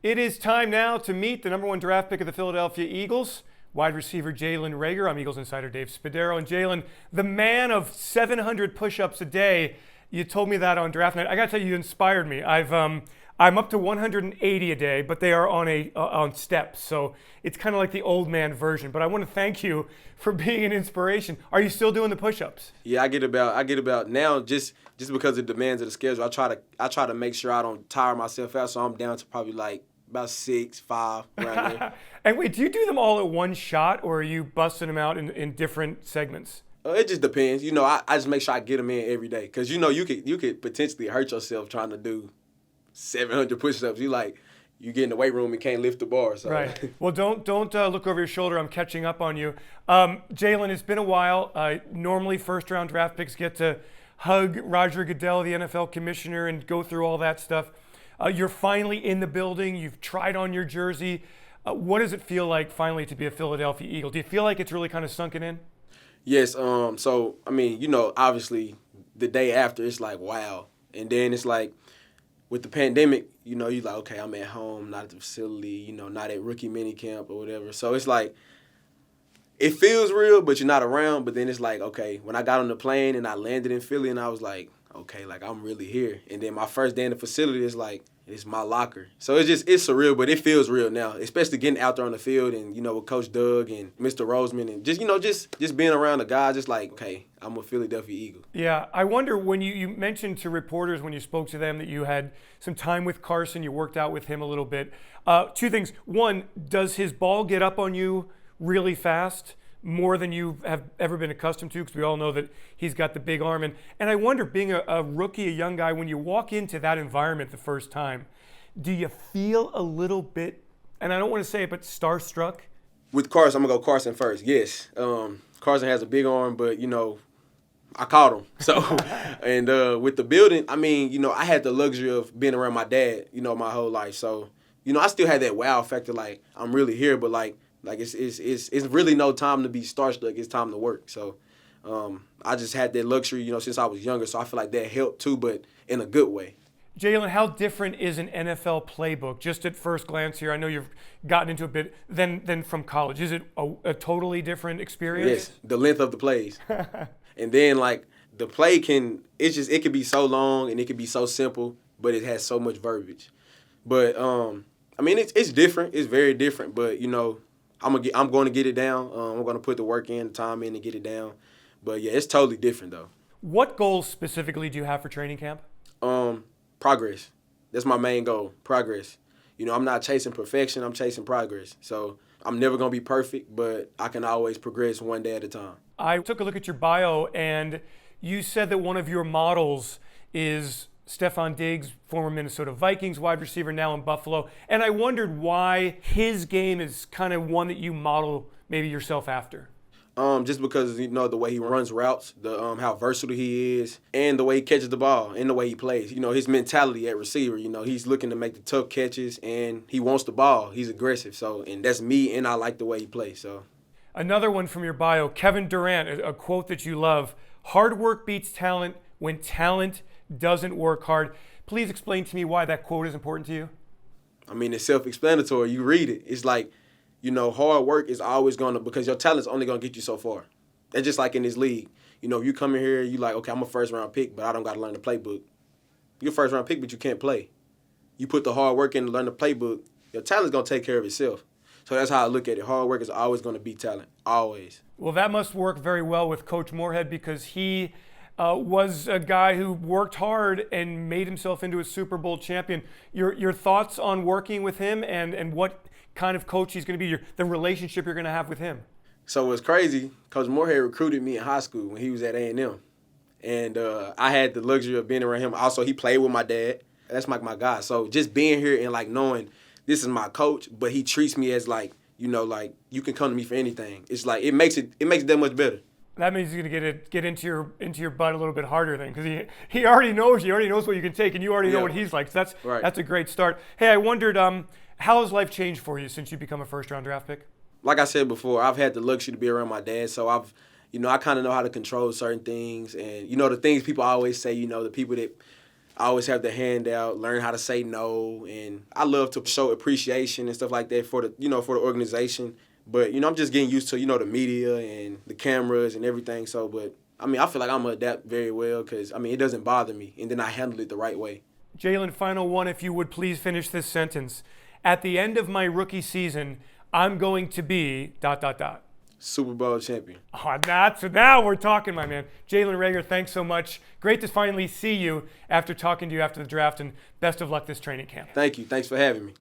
It is time now to meet the number one draft pick of the Philadelphia Eagles, wide receiver Jalen Reagor. I'm Eagles Insider Dave Spadaro. And Jalen, the man of 700 push-ups a day, you told me that on draft night. I got to tell you, you inspired me. I'm up to 180 a day, but they are on steps. So it's kind of like the old man version. But I want to thank you for being an inspiration. Are you still doing the push-ups? Yeah, I get about now just because of the demands of the schedule. I try to make sure I don't tire myself out, so I'm down to probably like about 6, 5 around there. And wait, do you do them all at one shot, or are you busting them out in different segments? It just depends. I just make sure I get them in every day because you could potentially hurt yourself trying to do 700 push-ups. You get in the weight room and can't lift the bar. So. Right. Well, don't look over your shoulder. I'm catching up on you. Jalen, it's been a while. Normally, first-round draft picks get to hug Roger Goodell, the NFL commissioner, and go through all that stuff. You're finally in the building. You've tried on your jersey. What does it feel like finally to be a Philadelphia Eagle? Do you feel like it's really kind of sunken in? Yes. So obviously, the day after, it's like wow, and then it's like with the pandemic, you're like, okay, I'm at home, not at the facility, not at rookie minicamp or whatever. So it's like it feels real, but you're not around. But then it's like, okay, when I got on the plane and I landed in Philly, and I was like, okay, like I'm really here. And then my first day in the facility is like, it's my locker. So it's surreal, but it feels real now, especially getting out there on the field and, with Coach Doug and Mr. Roseman and just being around the guys, just like, okay, I'm a Philadelphia Eagle. Yeah, I wonder when you mentioned to reporters when you spoke to them that you had some time with Carson, you worked out with him a little bit. Two things. One, does his ball get up on you really fast? More than you have ever been accustomed to, because we all know that he's got the big arm. And I wonder, being a rookie, a young guy, when you walk into that environment the first time, do you feel a little bit, and I don't want to say it, but starstruck? With Carson, I'm going to go Carson first. Yes. Carson has a big arm, but, I caught him. So, and with the building, I had the luxury of being around my dad, my whole life. So, I still had that wow factor, like, I'm really here, but, like it's really no time to be starstruck. It's time to work. So I just had that luxury, since I was younger. So I feel like that helped too, but in a good way. Jalen, how different is an NFL playbook? Just at first glance here, I know you've gotten into a bit than from college. Is it a totally different experience? Yes, the length of the plays, and then like the play it can be so long and it can be so simple, but it has so much verbiage. But it's different. It's very different. But I'm going to get it down. I'm going to put the work in, the time in to get it down. But, yeah, it's totally different, though. What goals specifically do you have for training camp? Progress. That's my main goal, progress. I'm not chasing perfection. I'm chasing progress. So I'm never going to be perfect, but I can always progress one day at a time. I took a look at your bio, and you said that one of your models is Stefon Diggs, former Minnesota Vikings wide receiver, now in Buffalo. And I wondered why his game is kind of one that you model maybe yourself after. Just because, the way he runs routes, the how versatile he is, and the way he catches the ball, and the way he plays. His mentality at receiver, he's looking to make the tough catches, and he wants the ball. He's aggressive. So, and that's me, and I like the way he plays. So, another one from your bio, Kevin Durant, a quote that you love: "Hard work beats talent when talent doesn't work hard." Please explain to me why that quote is important to you. It's self-explanatory. You read it. It's like, hard work is always because your talent's only going to get you so far. That's just like in this league. You come in here, you like, okay, I'm a first-round pick, but I don't got to learn the playbook. You're a first-round pick, but you can't play. You put the hard work in to learn the playbook, your talent's going to take care of itself. So that's how I look at it. Hard work is always going to beat talent, always. Well, that must work very well with Coach Morehead, because he was a guy who worked hard and made himself into a Super Bowl champion. Your thoughts on working with him and what kind of coach he's going to be, the relationship you're going to have with him? So what's crazy, Coach Morehead recruited me in high school when he was at A&M. And I had the luxury of being around him. Also, he played with my dad. That's like my guy. So just being here and like knowing this is my coach, but he treats me as like, like you can come to me for anything. It's like it makes it that much better. That means he's going to get into your butt a little bit harder then, because he already knows you. He already knows what you can take, and you already know what he's like. So that's a great start. Hey, I wondered, how has life changed for you since you become a first-round draft pick? Like I said before, I've had the luxury to be around my dad, so I kind of know how to control certain things, and the things people always say, the people that I always have the hand out, learn how to say no, and I love to show appreciation and stuff like that for the organization. But I'm just getting used to the media and the cameras and everything. So, but I feel like I'm gonna adapt very well because it doesn't bother me, and then I handle it the right way. Jalen, final one, if you would please finish this sentence. At the end of my rookie season, I'm going to be ... Super Bowl champion. Oh, now we're talking, my man. Jalen Reagor, thanks so much. Great to finally see you after talking to you after the draft, and best of luck this training camp. Thank you. Thanks for having me.